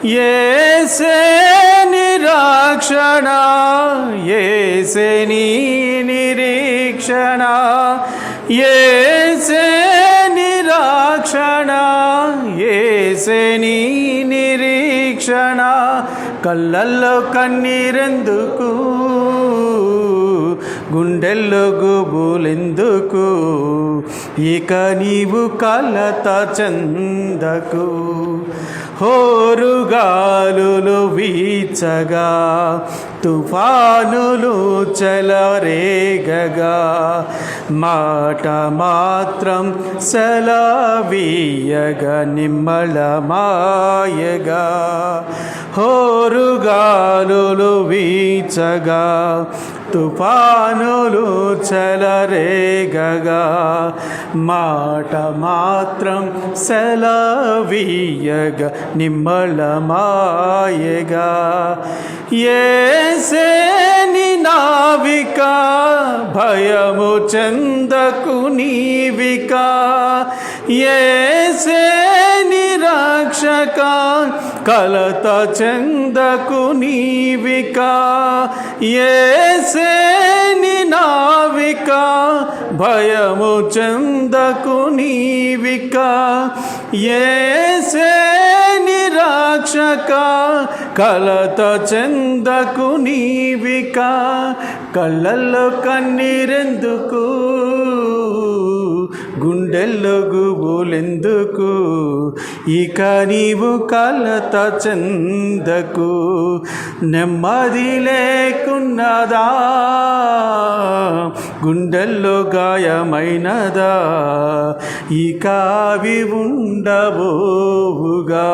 యేసే నిరీక్షణ, యేసే నీ నిరీక్షణ, యేసే నిరీక్షణ, యేసే నీ నిరీక్షణ. కళ్ళల్లో కన్నీరెందుకు, గుండెల్లో గుబులెందుకు, ఇక నీవు కలత చెందకు. హోరుగాలులు వీచగా, తుఫానులు చెలరేగగా, మాట మాత్రం సెలవీయగా నిమ్మళమాయగా. హోరుగాలులు వీచగా, తుఫానులు చెలరేగగా, మాట మాత్రం సెలవీయగా నిమ్మళమాయగా. యేసే నీ నావిక, భయము చెందకు నీవిక. యేసే నీ రక్షక, కలత చెందకు నీవిక. యేసే నీ నావిక, భయము చెందకు నీవిక. యేసే నీ రక్షక, కలత చెందకు నీవిక. కళ్ళల్లో కన్నీరెందుకు, గుండెల్లో గుబులెందుకు, ఇక నీవు కలత చెందకు. నెమ్మది లేకున్నదా, గుండెల్లో గాయమైనదా, ఇక అవి ఉండబోవుగా.